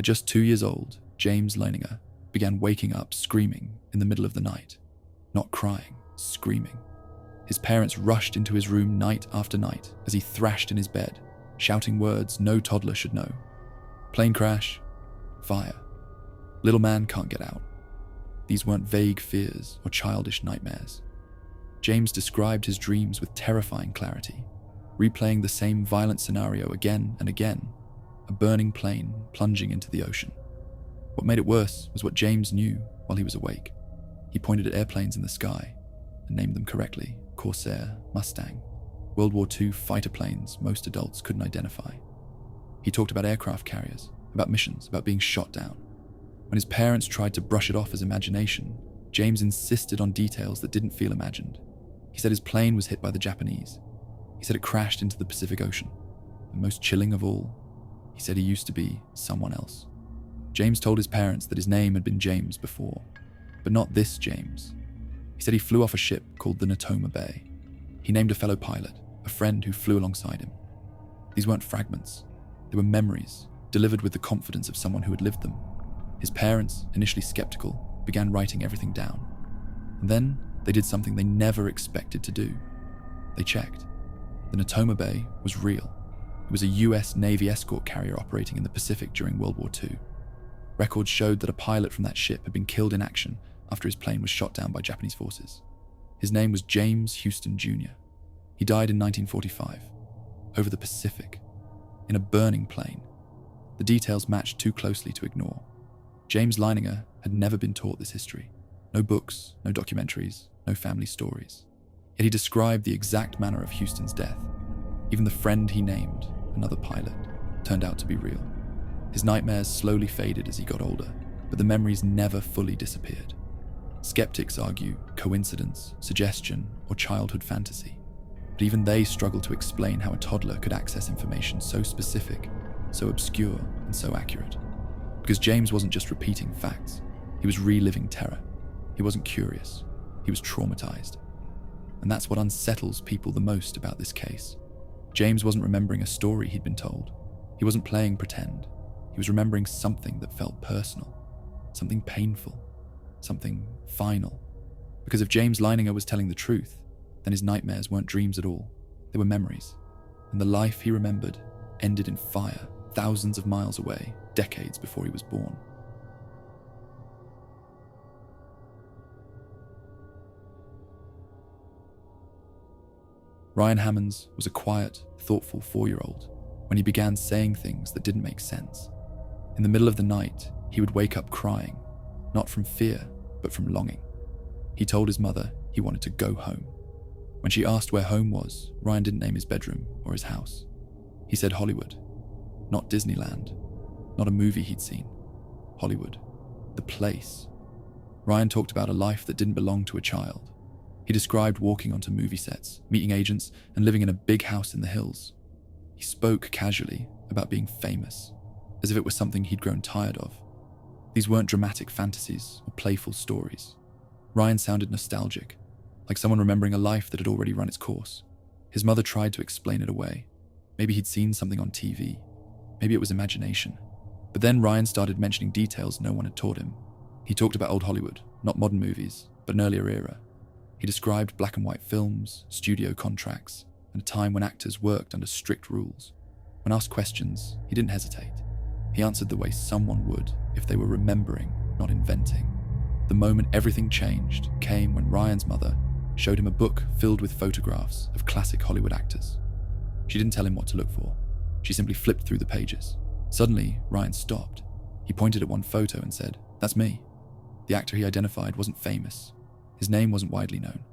At just 2 years old, James Leininger began waking up screaming in the middle of the night. Not crying, screaming. His parents rushed into his room night after night as he thrashed in his bed, shouting words no toddler should know. Plane crash, fire. Little man can't get out. These weren't vague fears or childish nightmares. James described his dreams with terrifying clarity, replaying the same violent scenario again and again, a burning plane plunging into the ocean. What made it worse was what James knew while he was awake. He pointed at airplanes in the sky and named them correctly: Corsair, Mustang, World War II fighter planes most adults couldn't identify. He talked about aircraft carriers, about missions, about being shot down. When his parents tried to brush it off as imagination, James insisted on details that didn't feel imagined. He said his plane was hit by the Japanese. He said it crashed into the Pacific Ocean. And most chilling of all, he said he used to be someone else. James told his parents that his name had been James before, but not this James. He said he flew off a ship called the Natoma Bay. He named a fellow pilot, a friend who flew alongside him. These weren't fragments. They were memories, delivered with the confidence of someone who had lived them. His parents, initially skeptical, began writing everything down. And then they did something they never expected to do. They checked. The Natoma Bay was real. It was a US Navy escort carrier operating in the Pacific during World War II. Records showed that a pilot from that ship had been killed in action after his plane was shot down by Japanese forces. His name was James Houston Jr. He died in 1945, over the Pacific, in a burning plane. The details matched too closely to ignore. James Leininger had never been taught this history. No books, no documentaries, no family stories. Yet he described the exact manner of Houston's death. Even the friend he named, another pilot, turned out to be real. His nightmares slowly faded as he got older, but the memories never fully disappeared. Skeptics argue coincidence, suggestion, or childhood fantasy. But even they struggle to explain how a toddler could access information so specific, so obscure, and so accurate. Because James wasn't just repeating facts, he was reliving terror. He wasn't curious, he was traumatized. And that's what unsettles people the most about this case. James wasn't remembering a story he'd been told. He wasn't playing pretend. He was remembering something that felt personal, something painful, something final. Because if James Leininger was telling the truth, then his nightmares weren't dreams at all. They were memories. And the life he remembered ended in fire thousands of miles away, decades before he was born. Ryan Hammonds was a quiet, thoughtful 4-year-old when he began saying things that didn't make sense. In the middle of the night, he would wake up crying, not from fear, but from longing. He told his mother he wanted to go home. When she asked where home was, Ryan didn't name his bedroom or his house. He said Hollywood, not Disneyland, not a movie he'd seen. Hollywood, the place. Ryan talked about a life that didn't belong to a child. He described walking onto movie sets, meeting agents, and living in a big house in the hills. He spoke casually about being famous, as if it was something he'd grown tired of. These weren't dramatic fantasies or playful stories. Ryan sounded nostalgic, like someone remembering a life that had already run its course. His mother tried to explain it away. Maybe he'd seen something on TV. Maybe it was imagination. But then Ryan started mentioning details no one had taught him. He talked about old Hollywood, not modern movies, but an earlier era. He described black and white films, studio contracts, and a time when actors worked under strict rules. When asked questions, he didn't hesitate. He answered the way someone would if they were remembering, not inventing. The moment everything changed came when Ryan's mother showed him a book filled with photographs of classic Hollywood actors. She didn't tell him what to look for. She simply flipped through the pages. Suddenly, Ryan stopped. He pointed at one photo and said, "That's me." The actor he identified wasn't famous. His name wasn't widely known.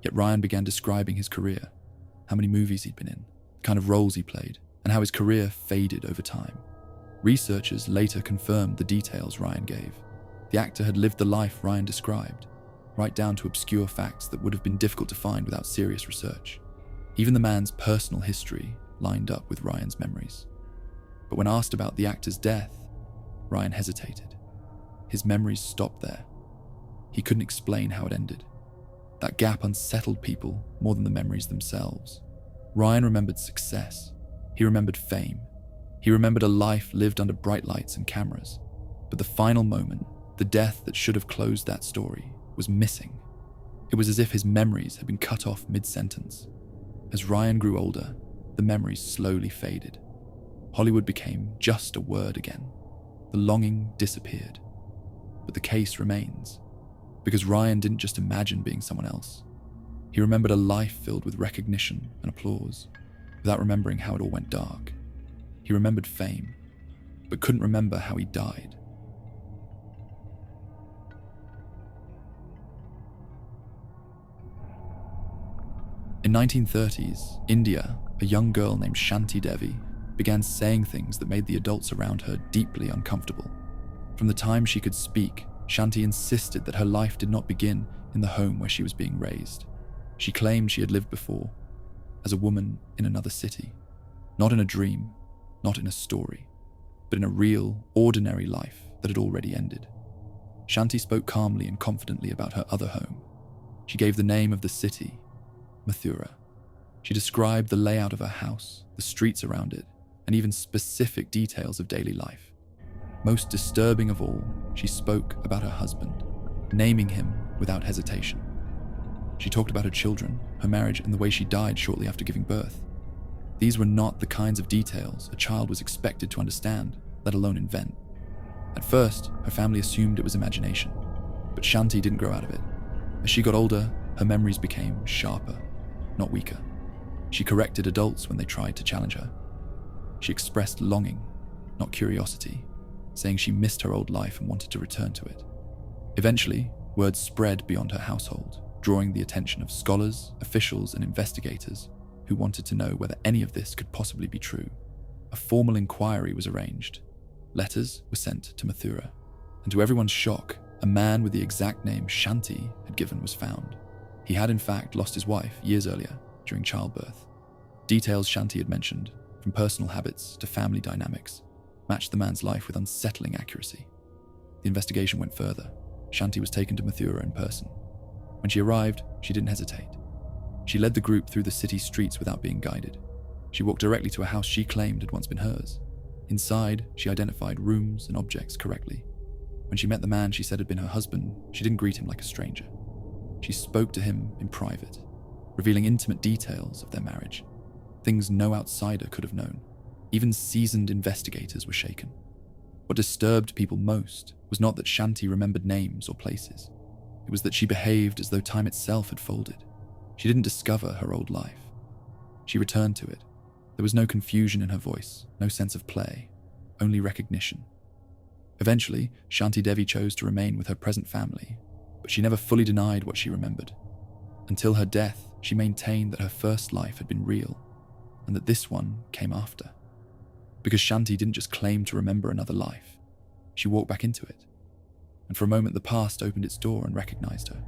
Yet Ryan began describing his career, how many movies he'd been in, the kind of roles he played, and how his career faded over time. Researchers later confirmed the details Ryan gave. The actor had lived the life Ryan described, right down to obscure facts that would have been difficult to find without serious research. Even the man's personal history lined up with Ryan's memories. But when asked about the actor's death, Ryan hesitated. His memories stopped there. He couldn't explain how it ended. That gap unsettled people more than the memories themselves. Ryan remembered success. He remembered fame. He remembered a life lived under bright lights and cameras, but the final moment, the death that should have closed that story, was missing. It was as if his memories had been cut off mid-sentence. As Ryan grew older, the memories slowly faded. Hollywood became just a word again. The longing disappeared. But the case remains, because Ryan didn't just imagine being someone else. He remembered a life filled with recognition and applause, without remembering how it all went dark. He remembered fame, but couldn't remember how he died. In 1930s, India, a young girl named Shanti Devi began saying things that made the adults around her deeply uncomfortable. From the time she could speak, Shanti insisted that her life did not begin in the home where she was being raised. She claimed she had lived before, as a woman in another city, not in a dream, not in a story, but in a real, ordinary life that had already ended. Shanti spoke calmly and confidently about her other home. She gave the name of the city, Mathura. She described the layout of her house, the streets around it, and even specific details of daily life. Most disturbing of all, she spoke about her husband, naming him without hesitation. She talked about her children, her marriage, and the way she died shortly after giving birth. These were not the kinds of details a child was expected to understand, let alone invent. At first, her family assumed it was imagination, but Shanti didn't grow out of it. As she got older, her memories became sharper, not weaker. She corrected adults when they tried to challenge her. She expressed longing, not curiosity, saying she missed her old life and wanted to return to it. Eventually, word spread beyond her household, drawing the attention of scholars, officials, and investigators who wanted to know whether any of this could possibly be true. A formal inquiry was arranged. Letters were sent to Mathura, and to everyone's shock, a man with the exact name Shanti had given was found. He had in fact lost his wife years earlier during childbirth. Details Shanti had mentioned, from personal habits to family dynamics, matched the man's life with unsettling accuracy. The investigation went further. Shanti was taken to Mathura in person. When she arrived, she didn't hesitate. She led the group through the city streets without being guided. She walked directly to a house she claimed had once been hers. Inside, she identified rooms and objects correctly. When she met the man she said had been her husband, she didn't greet him like a stranger. She spoke to him in private, revealing intimate details of their marriage, things no outsider could have known. Even seasoned investigators were shaken. What disturbed people most was not that Shanti remembered names or places. It was that she behaved as though time itself had folded. She didn't discover her old life. She returned to it. There was no confusion in her voice, no sense of play, only recognition. Eventually, Shanti Devi chose to remain with her present family, but she never fully denied what she remembered. Until her death, she maintained that her first life had been real, and that this one came after. Because Shanti didn't just claim to remember another life, she walked back into it. And for a moment the past opened its door and recognized her.